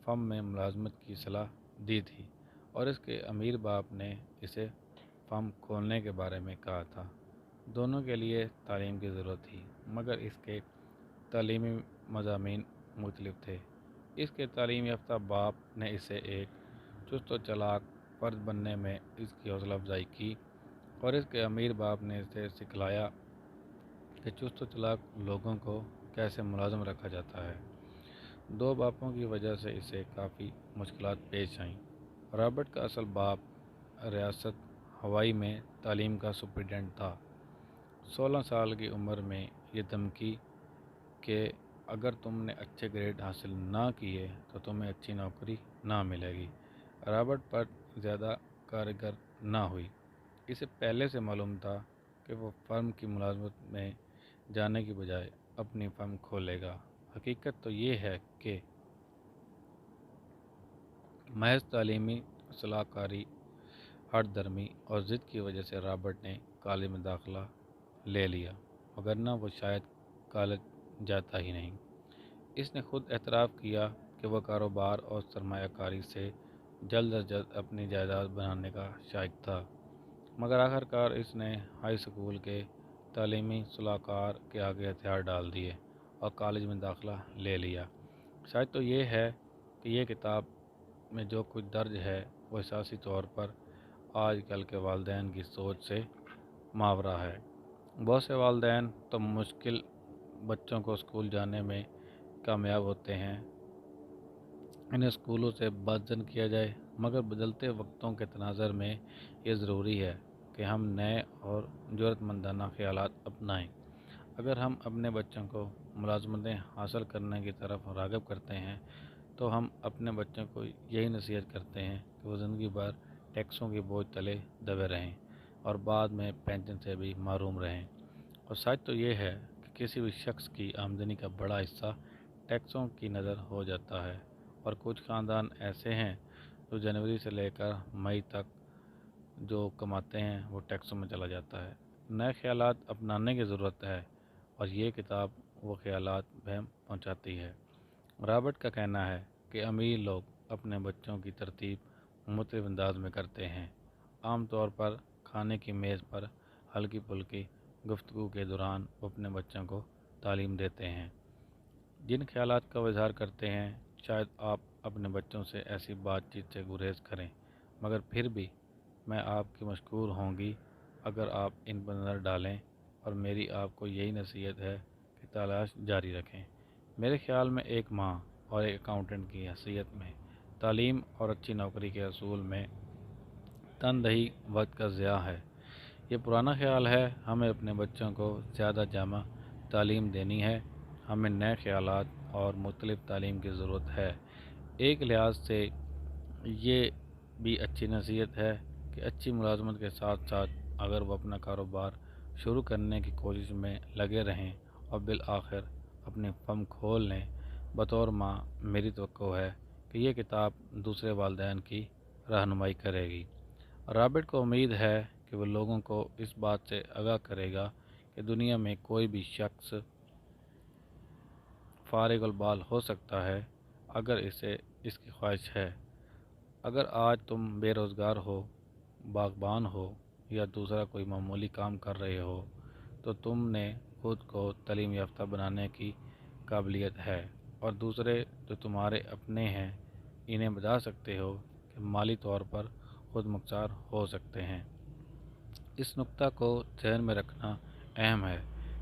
فرم میں ملازمت کی صلاح دی تھی اور اس کے امیر باپ نے اسے فرم کھولنے کے بارے میں کہا تھا۔ دونوں کے لیے تعلیم کی ضرورت تھی، مگر اس کے تعلیمی مضامین مختلف تھے۔ اس کے تعلیم یافتہ باپ نے اسے ایک چست و چالاک فرد بننے میں اس کی حوصلہ افزائی کی اور اس کے امیر باپ نے اسے سکھلایا کہ چست و چالاک لوگوں کو کیسے ملازم رکھا جاتا ہے۔ دو باپوں کی وجہ سے اسے کافی مشکلات پیش آئیں۔ رابرٹ کا اصل باپ ریاست ہوائی میں تعلیم کا سپرنٹینڈنٹ تھا۔ 16 سال کی عمر میں یہ دھمکی کہ اگر تم نے اچھے گریڈ حاصل نہ کیے تو تمہیں اچھی نوکری نہ ملے گی، رابرٹ پر زیادہ کارگر نہ ہوئی۔ اسے پہلے سے معلوم تھا کہ وہ فرم کی ملازمت میں جانے کی بجائے اپنی فرم کھولے گا۔ حقیقت تو یہ ہے کہ محض تعلیمی صلاح کاری، ہٹ درمی اور ضد کی وجہ سے رابرٹ نے کالج میں داخلہ لے لیا، وگرنہ وہ شاید کالج جاتا ہی نہیں۔ اس نے خود اعتراف کیا کہ وہ کاروبار اور سرمایہ کاری سے جلد از جلد اپنی جائیداد بنانے کا شائق تھا، مگر آخر کار اس نے ہائی اسکول کے تعلیمی صلاح کار کے آگے ہتھیار ڈال دیے اور کالج میں داخلہ لے لیا۔ شاید تو یہ ہے کہ یہ کتاب میں جو کچھ درج ہے وہ اساسی طور پر آج کل کے والدین کی سوچ سے ماورا ہے۔ بہت سے والدین تو مشکل بچوں کو اسکول جانے میں کامیاب ہوتے ہیں، انہیں اسکولوں سے بدزن کیا جائے، مگر بدلتے وقتوں کے تناظر میں یہ ضروری ہے کہ ہم نئے اور جرأت مندانہ خیالات اپنائیں۔ اگر ہم اپنے بچوں کو ملازمتیں حاصل کرنے کی طرف راغب کرتے ہیں تو ہم اپنے بچوں کو یہی نصیحت کرتے ہیں کہ وہ زندگی بھر ٹیکسوں کے بوجھ تلے دبے رہیں اور بعد میں پینشن سے بھی محروم رہیں۔ اور سچ تو یہ ہے کہ کسی بھی شخص کی آمدنی کا بڑا حصہ ٹیکسوں کی نظر ہو جاتا ہے، اور کچھ خاندان ایسے ہیں جو جنوری سے لے کر مئی تک جو کماتے ہیں وہ ٹیکسوں میں چلا جاتا ہے۔ نئے خیالات اپنانے کی ضرورت ہے، اور یہ کتاب وہ خیالات بہم پہنچاتی ہے۔ رابرٹ کا کہنا ہے کہ امیر لوگ اپنے بچوں کی ترتیب مختلف انداز میں کرتے ہیں۔ عام طور پر کھانے کی میز پر ہلکی پھلکی گفتگو کے دوران وہ اپنے بچوں کو تعلیم دیتے ہیں۔ جن خیالات کا وہ اظہار کرتے ہیں، شاید آپ اپنے بچوں سے ایسی بات چیت سے گریز کریں، مگر پھر بھی میں آپ کی مشکور ہوں گی اگر آپ ان پر نظر ڈالیں، اور میری آپ کو یہی نصیحت ہے کہ تلاش جاری رکھیں۔ میرے خیال میں ایک ماں اور ایک اکاؤنٹنٹ کی حیثیت میں تعلیم اور اچھی نوکری کے اصول میں تندہی وقت کا ضیاع ہے۔ یہ پرانا خیال ہے۔ ہمیں اپنے بچوں کو زیادہ جامع تعلیم دینی ہے، ہمیں نئے خیالات اور مختلف تعلیم کی ضرورت ہے۔ ایک لحاظ سے یہ بھی اچھی نصیحت ہے کہ اچھی ملازمت کے ساتھ ساتھ اگر وہ اپنا کاروبار شروع کرنے کی کوشش میں لگے رہیں اور بالآخر اپنی فرم کھول لیں۔ بطور ماں میری توقع ہے کہ یہ کتاب دوسرے والدین کی رہنمائی کرے گی۔ رابرٹ کو امید ہے کہ وہ لوگوں کو اس بات سے آگاہ کرے گا کہ دنیا میں کوئی بھی شخص فارغ البال ہو سکتا ہے اگر اسے اس کی خواہش ہے۔ اگر آج تم بے روزگار ہو، باغبان ہو یا دوسرا کوئی معمولی کام کر رہے ہو تو تم نے خود کو تعلیم یافتہ بنانے کی قابلیت ہے، اور دوسرے جو تمہارے اپنے ہیں انہیں بتا سکتے ہو کہ مالی طور پر خود مختار ہو سکتے ہیں۔ اس نقطہ کو ذہن میں رکھنا اہم ہے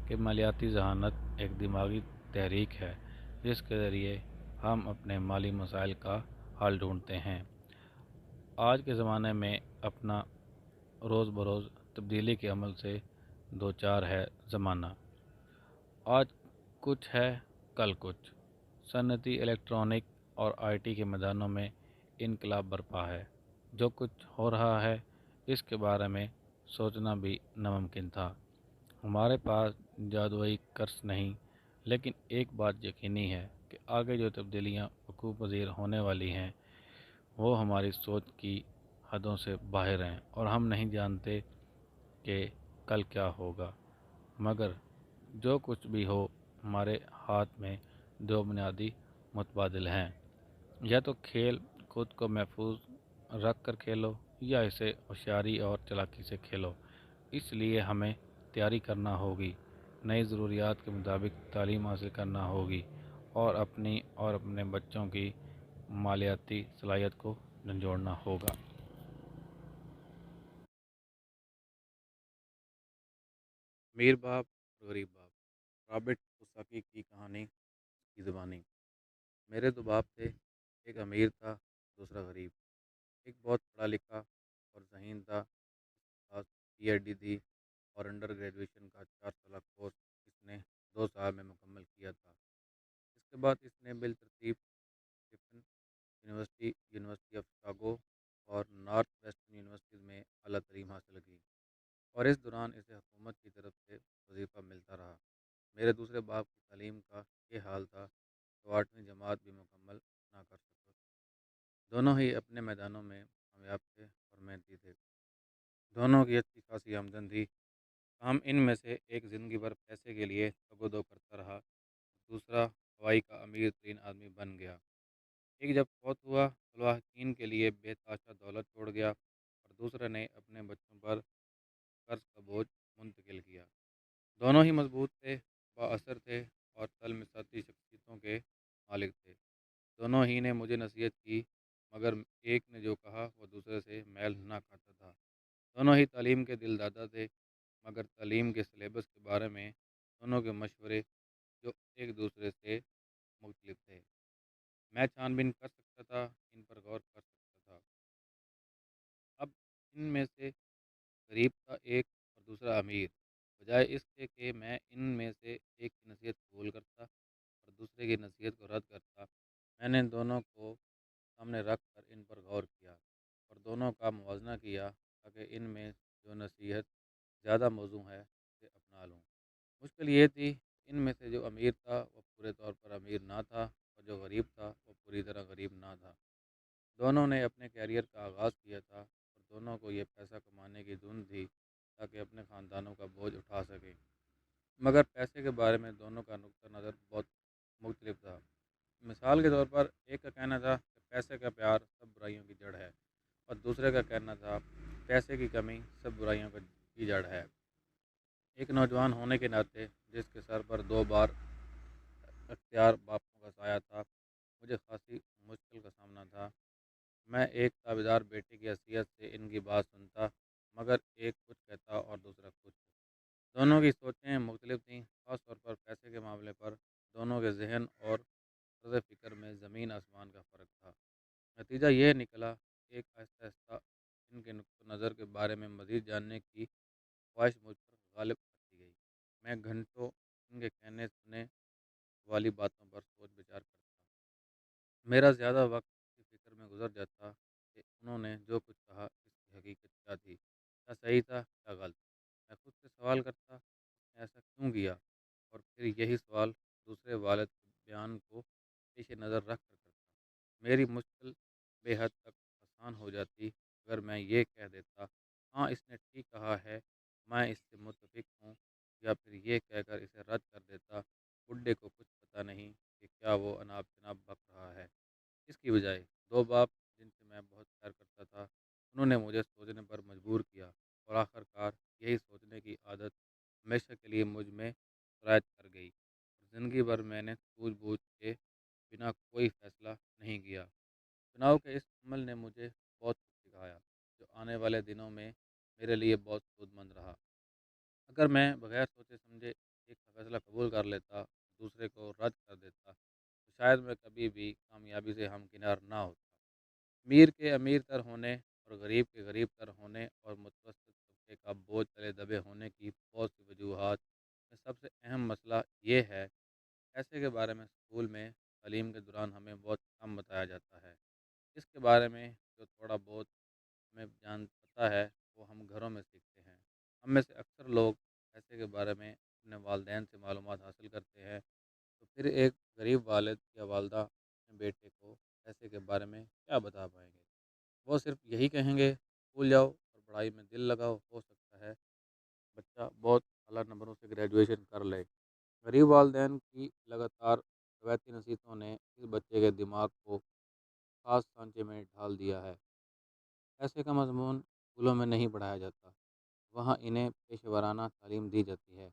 کہ مالیاتی ذہانت ایک دماغی تحریک ہے جس کے ذریعے ہم اپنے مالی مسائل کا حل ڈھونڈتے ہیں۔ آج کے زمانے میں اپنا روز بروز تبدیلی کے عمل سے دوچار ہے زمانہ۔ آج کچھ ہے، کل کچھ۔ صنعتی، الیکٹرانک اور آئی ٹی کے میدانوں میں انقلاب برپا ہے۔ جو کچھ ہو رہا ہے اس کے بارے میں سوچنا بھی ناممکن تھا۔ ہمارے پاس جادوئی قرص نہیں، لیکن ایک بات یقینی ہے کہ آگے جو تبدیلیاں وقوع پذیر ہونے والی ہیں وہ ہماری سوچ کی حدوں سے باہر ہیں، اور ہم نہیں جانتے کہ کل کیا ہوگا۔ مگر جو کچھ بھی ہو، ہمارے ہاتھ میں دو بنیادی متبادل ہیں: یا تو کھیل خود کو محفوظ رکھ کر کھیلو، یا اسے ہوشیاری اور چالاکی سے کھیلو۔ اس لیے ہمیں تیاری کرنا ہوگی، نئی ضروریات کے مطابق تعلیم حاصل کرنا ہوگی، اور اپنی اور اپنے بچوں کی مالیاتی صلاحیت کو جھنجھوڑنا ہوگا۔ امیر باپ اور غریب باپ، رابرٹ کوساکی کی کہانی کی زبانی۔ میرے دو باپ تھے، ایک امیر تھا، دوسرا غریب۔ ایک بہت پڑھا لکھا اور ذہین تھا، پاس پی ایچ ڈی تھی اور انڈر گریجویشن کا 4 سالہ کورس اس نے 2 سال میں مکمل کیا تھا۔ اس کے بعد اس نے بالترتیب Tufts University, University of Chicago اور نارتھ ویسٹرن یونیورسٹیز میں اعلیٰ تعلیم حاصل کی۔ اور اس دوران اسے حکومت کی طرف سے وظیفہ ملتا رہا۔ میرے دوسرے باپ کی تعلیم کا یہ حال تھا کہ وہ 8ویں جماعت بھی مکمل نہ کر سکا۔ دونوں ہی اپنے میدانوں میں کامیاب تھے اور محنتی تھے۔ دونوں کی اچھی خاصی آمدن تھی۔ ہم ان میں سے ایک زندگی بھر پیسے کے لیے تگ و دو کرتا رہا، دوسرا ہوائی کا امیر ترین آدمی بن گیا۔ ایک جب فوت ہوا تو لاحقین کے لیے بے تحاشا دولت چھوڑ گیا اور دوسرے نے اپنے بچوں پر قرض کا بوجھ منتقل کیا۔ دونوں ہی مضبوط تھے، بااثر تھے اور مثالی شخصیتوں کے مالک تھے۔ دونوں ہی نے مجھے نصیحت کی، مگر ایک نے جو کہا وہ دوسرے سے میل نہ کھاتا تھا۔ دونوں ہی تعلیم کے دل دادا تھے، مگر تعلیم کے سلیبس کے بارے میں دونوں کے مشورے جو ایک دوسرے سے مختلف تھے۔ میں چھان بین کر سکتا تھا، ان پر غور کر سکتا تھا۔ اب ان میں سے غریب تھا ایک اور دوسرا امیر، بجائے اس کے کہ میں ان میں سے ایک کی نصیحت قبول کرتا اور دوسرے کی نصیحت کو رد کرتا، میں نے دونوں کو سامنے رکھ کر ان پر غور کیا اور دونوں کا موازنہ کیا تاکہ ان میں جو نصیحت زیادہ موزوں ہے اسے اپنا لوں۔ مشکل یہ تھی کہ ان میں سے جو امیر تھا وہ پورے طور پر امیر نہ تھا اور جو غریب تھا وہ پوری طرح غریب نہ تھا۔ دونوں نے اپنے کیریئر کا آغاز کیا تھا اور دونوں کو یہ پیسہ کمانے کی دھن تھی تاکہ اپنے خاندانوں کا بوجھ اٹھا سکیں، مگر پیسے کے بارے میں دونوں کا نقطہ نظر بہت مختلف تھا۔ مثال کے طور پر ایک کا کہنا تھا کہ پیسے کا پیار سب برائیوں کی جڑ ہے اور دوسرے کا کہنا تھا پیسے کی کمی سب برائیوں کی جڑ ہے۔ ایک نوجوان ہونے کے ناطے جس کے سر پر 2 بار اختیار باپوں کا سایہ تھا، مجھے خاصی مشکل کا سامنا تھا۔ میں ایک تابعدار بیٹے کی حیثیت سے ان کی بات سنتا، مگر ایک کچھ کہتا اور دوسرا کچھ۔ دونوں کی سوچیں مختلف تھیں، خاص طور پر پیسے کے معاملے پر دونوں کے ذہن اور طرز فکر میں زمین آسمان کا فرق تھا۔ نتیجہ یہ نکلا کہ ایک آہستہ آہستہ ان کے نقطہ نظر کے بارے میں مزید جاننے کی خواہش مجھ پر غالب آتی گئی۔ میں گھنٹوں ان کے کہنے سننے والی باتوں پر سوچ بچار کرتا۔ میرا زیادہ وقت اسی فکر میں گزر جاتا کہ انہوں نے جو کچھ کہا اس کی حقیقت کیا تھی، کیا صحیح تھا کیا غلط۔ میں خود سے سوال کرتا اس نے ایسا کیوں کیا، اور پھر یہی سوال دوسرے والد کے بیان کو پیش نظر رکھ کر کرتا۔ میری مشکل بے حد تک آسان ہو جاتی اگر میں یہ کہہ دیتا ہاں اس نے ٹھیک کہا ہے، میں اس سے متفق ہوں، یا پھر یہ کہہ کر اسے رد کر دیتا بڈھے کو کچھ پتہ نہیں کہ کیا وہ اناب شناب بک رہا ہے۔ اس کی بجائے 2 باپ جن سے میں بہت پیار کرتا تھا، انہوں نے مجھے سوچنے پر مجبور کیا اور آخر کار یہی سوچنے کی عادت ہمیشہ کے لیے مجھ میں سرایت کر گئی اور زندگی بھر میں نے سوجھ بوجھ کے بنا کوئی فیصلہ نہیں کیا۔ چناؤ کے اس عمل نے مجھے بہت کچھ سکھایا جو آنے والے دنوں میں میرے لیے بہت سود مند رہا۔ اگر میں بغیر سوچے سمجھے ایک فیصلہ قبول کر لیتا دوسرے کو رد کر دیتا تو شاید میں کبھی بھی کامیابی سے ہمکنار نہ ہوتا۔ امیر کے امیر تر ہونے اور غریب کے غریب تر ہونے اور متوسط طبقے کا بوجھ تلے دبے ہونے کی بہت سی وجوہات میں سب سے اہم مسئلہ یہ ہے پیسے کے بارے میں اسکول میں تعلیم کے دوران ہمیں بہت کم بتایا جاتا ہے۔ اس کے بارے میں جو تھوڑا بہت ہمیں جان پتہ ہے وہ ہم گھروں میں سیکھتے ہیں۔ ہم میں سے اکثر لوگ پیسے کے بارے میں اپنے والدین سے معلومات حاصل کرتے ہیں، تو پھر ایک غریب والد یا والدہ اپنے بیٹے کو پیسے کے بارے میں کیا بتا پائیں گے؟ وہ صرف یہی کہیں گے اسکول جاؤ اور پڑھائی میں دل لگاؤ، ہو سکتا ہے بچہ بہت اعلیٰ نمبروں سے گریجویشن کر لے۔ غریب والدین کی لگاتار روایتی نصیحتوں نے اس بچے کے دماغ کو خاص سانچے میں ڈھال دیا ہے۔ پیسے کا مضمون اسکولوں میں نہیں پڑھایا جاتا، وہاں انہیں پیشہ ورانہ تعلیم دی جاتی ہے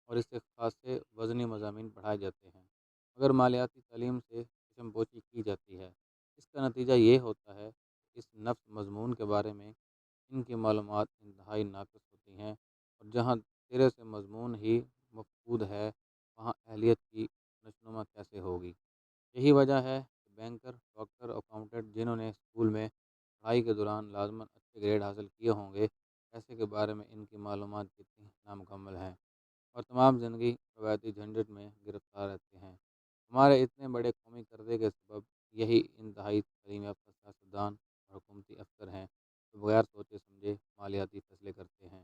اور اس سے خاصے وزنی مضامین پڑھائے جاتے ہیں، مگر مالیاتی تعلیم سے چشم پوشی کی جاتی ہے۔ اس کا نتیجہ یہ ہوتا ہے کہ اس نفس مضمون کے بارے میں ان کی معلومات انتہائی ناقص ہوتی ہیں، اور جہاں سرے سے مضمون ہی مفقود ہے وہاں اہلیت کی نشوونما کیسے ہوگی۔ یہی وجہ ہے کہ بینکر، ڈاکٹر، اکاؤنٹنٹ جنہوں نے اسکول میں پڑھائی کے دوران لازماً اچھے گریڈ حاصل کیے ہوں گے، پیسے کے بارے میں ان کی معلومات کتنی نامکمل ہیں اور تمام زندگی روایتی جھنجھٹ میں گرفتار رہتے ہیں۔ ہمارے اتنے بڑے قومی قرضے کے سبب یہی انتہائی تعلیم یافتہ سیاستدان اور حکومتی افسر ہیں جو بغیر سوچے سمجھے مالیاتی فیصلے کرتے ہیں۔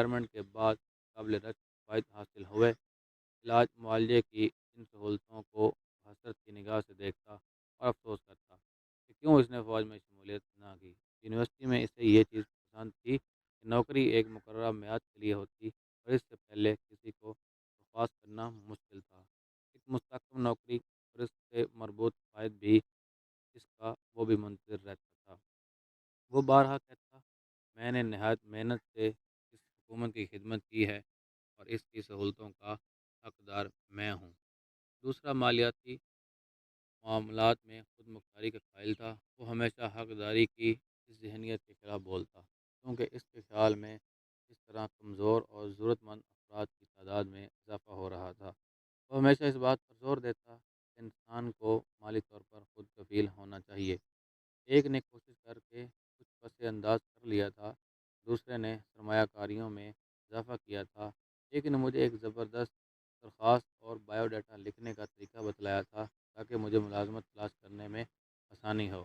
ریٹائرمنٹ کے بعد قابل رشک فوائد حاصل ہوئے، علاج معالجے کی ان سہولتوں کو حسرت کی نگاہ سے دیکھتا اور افسوس کرتا کہ کیوں اس نے فوج میں شمولیت نہ کی۔ یونیورسٹی میں اسے یہ چیز پسند تھی کہ نوکری ایک مقررہ میعاد کے لیے ہوتی اور اس سے پہلے کسی کو درخواست کرنا مشکل تھا۔ ایک مستحکم نوکری اور اس سے مربوط فوائد بھی اس کا وہ بھی منتظر رہتا تھا۔ وہ بارہا کہتا، میں نے نہایت محنت سے اس حکومت کی خدمت کی ہے اور اس کی سہولتوں کا حقدار میں ہوں۔ دوسرا مالیاتی معاملات میں خود مختاری کا قائل تھا۔ وہ ہمیشہ حقداری کی اس ذہنیت کے خلاف بولتا، کیونکہ اس کے خیال میں اس طرح کمزور اور ضرورت مند افراد کی تعداد میں اضافہ ہو رہا تھا۔ وہ ہمیشہ اس بات پر زور دیتا کہ انسان کو مالی طور پر خود کفیل ہونا چاہیے۔ ایک نے کوشش کر کے کچھ پس انداز کر لیا تھا، دوسرے نے سرمایہ کاریوں میں اضافہ کیا تھا، ایک نے مجھے ایک زبردست درخواست اور بایو ڈیٹا لکھنے کا طریقہ بتلایا تھا تاکہ مجھے ملازمت تلاش کرنے میں آسانی ہو،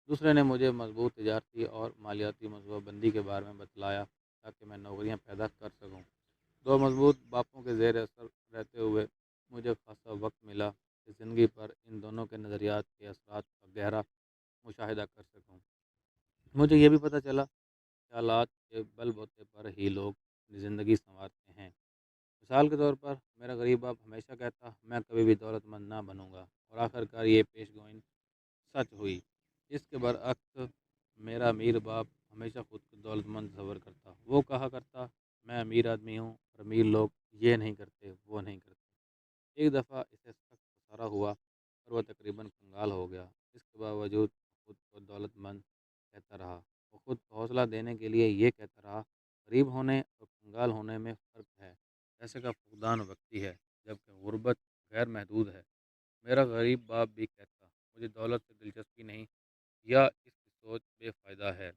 دوسرے نے مجھے مضبوط تجارتی اور مالیاتی منصوبہ بندی کے بارے میں بتلایا تاکہ میں نوکریاں پیدا کر سکوں۔ دو مضبوط باپوں کے زیر اثر رہتے ہوئے مجھے خاصا وقت ملا کہ زندگی پر ان دونوں کے نظریات کے اثرات کا گہرا مشاہدہ کر سکوں۔ مجھے یہ بھی پتہ چلا کہ حالات کے بل بوتے پر ہی لوگ اپنی زندگی سنوارتے ہیں۔ مثال کے طور پر میرا غریب باپ ہمیشہ کہتا میں کبھی بھی دولت مند نہ بنوں گا، اور آخر کار یہ پیش گوئی سچ ہوئی۔ اس کے برعکس میرا امیر باپ ہمیشہ خود کو دولت مند تصور کرتا۔ وہ کہا کرتا میں امیر آدمی ہوں اور امیر لوگ یہ نہیں کرتے وہ نہیں کرتے۔ ایک دفعہ اسے سخت خسارہ ہوا اور وہ تقریباً کنگال ہو گیا۔ اس کے باوجود خود کو دولت مند کہتا رہا۔ وہ خود کو حوصلہ دینے کے لیے یہ کہتا رہا غریب ہونے اور کنگال ہونے میں فرق ہے، پیسے کا فقدان وقتی ہے جبکہ غربت غیر محدود ہے۔ میرا غریب باپ بھی کہتا مجھے دولت سے دلچسپی نہیں یا اس کی سوچ بے فائدہ ہے۔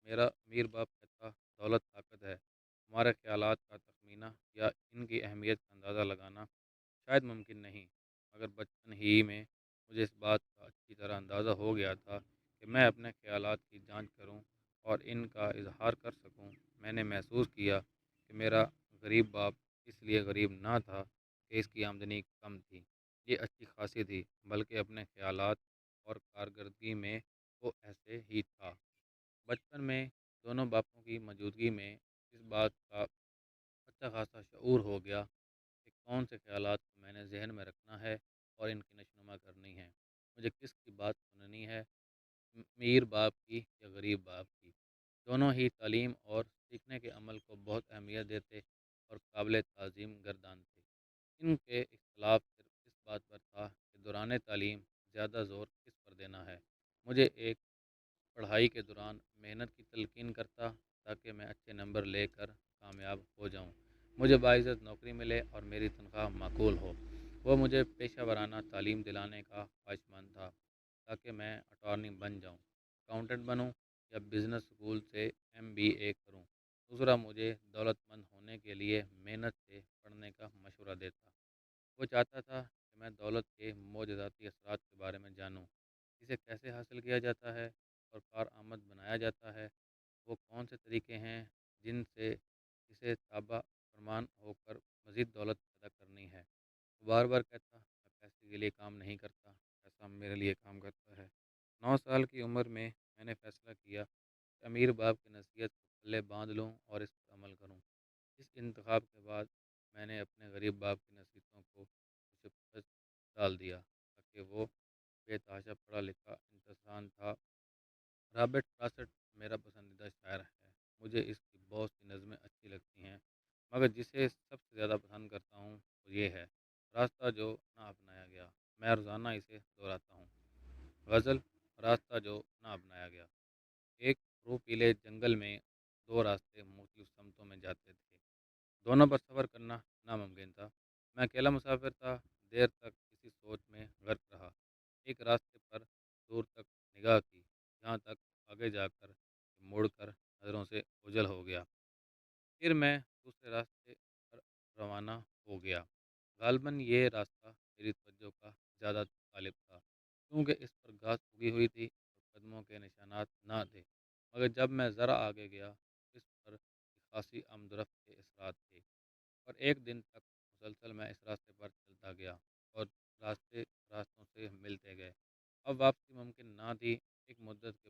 میرا امیر باپ کہتا دولت طاقت ہے، ہمارے خیالات کا تخمینہ یا ان کی اہمیت کا اندازہ لگانا شاید ممکن نہیں، مگر بچپن ہی میں مجھے اس بات کا اچھی طرح اندازہ ہو گیا تھا کہ میں اپنے خیالات کی جانچ کروں اور ان کا اظہار کر سکوں۔ میں نے محسوس کیا کہ میرا غریب باپ اس لیے غریب نہ تھا کہ اس کی آمدنی کم تھی، یہ اچھی خاصی تھی، بلکہ اپنے خیالات اور کارکردگی میں وہ ایسے ہی تھا۔ بچپن میں دونوں باپوں کی موجودگی میں اس بات کا اچھا خاصا شعور ہو گیا کہ کون سے خیالات کو میں نے ذہن میں رکھنا ہے اور ان کی نشونما کرنی ہے، مجھے کس کی بات سننی ہے، امیر باپ کی یا غریب باپ کی۔ دونوں ہی تعلیم اور سیکھنے کے عمل کو بہت اہمیت دیتے اور قابل تعظیم گردانتے۔ ان کے اختلاف صرف اس بات پر تھا کہ دوران تعلیم زیادہ زور کس پر دینا ہے۔ مجھے ایک پڑھائی کے دوران محنت کی تلقین کرتا تاکہ میں اچھے نمبر لے کر کامیاب ہو جاؤں، مجھے باعزت نوکری ملے اور میری تنخواہ معقول ہو۔ وہ مجھے پیشہ ورانہ تعلیم دلانے کا خواہش مند تھا تاکہ میں اٹارنی بن جاؤں، اکاؤنٹنٹ بنوں یا بزنس اسکول سے MBA کروں۔ دوسرا مجھے دولت مند ہونے کے لیے محنت سے پڑھنے کا مشورہ دیتا۔ وہ چاہتا تھا کہ میں دولت کے معجزاتی اثرات کے بارے میں جانوں، اسے کیسے حاصل کیا جاتا ہے اور کارآمد بنایا جاتا ہے، وہ کون سے طریقے ہیں جن سے اسے تابع فرمان ہو کر مزید دولت پیدا کرنی ہے۔ وہ بار بار کہتا میں پیسے کے لیے کام نہیں کرتا، پیسہ میرے لیے کام کرتا ہے۔ 9 سال کی عمر میں میں نے فیصلہ کیا کہ امیر باپ کی نصیحت کو پلے باندھ لوں اور اس پر عمل کروں۔ اس انتخاب کے بعد میں نے اپنے غریب باپ کی نصیحتوں کو مصیبت ڈال دیا تاکہ وہ بے تحاشا پڑھا لکھا انسان تھا۔ رابرٹ فراسٹ میرا پسندیدہ شاعر ہے، مجھے اس کی بہت سی نظمیں اچھی لگتی ہیں، مگر جسے سب سے زیادہ پسند کرتا ہوں وہ یہ ہے راستہ جو نہ اپنایا گیا۔ میں روزانہ اسے دہراتا ہوں۔ غزل، راستہ جو نہ اپنایا گیا۔ ایک روپیلے جنگل میں دو راستے مختلف سمتوں میں جاتے تھے، دونوں پر سفر کرنا ناممکن تھا۔ میں اکیلا مسافر تھا، دیر تک کسی سوچ میں غرق رہا، ایک راستے پر دور تک نگاہ کی، جہاں تک آگے جا کر مڑ کر نظروں سے اوجھل ہو گیا۔ پھر میں دوسرے راستے پر روانہ ہو گیا۔ غالباً یہ راستہ میری توجہ کا زیادہ طالب تھا، کیونکہ اس پر گھاس اگی ہوئی تھی اور قدموں کے نشانات نہ تھے، مگر جب میں ذرا آگے گیا اس پر ایک خاصی آمد و رفت کے ایک دن تک مسلسل میں اس راستے پر چلتا گیا اور راستوں سے ملتے گئے۔ اب واپسی ممکن نہ تھی۔ ایک مدت کے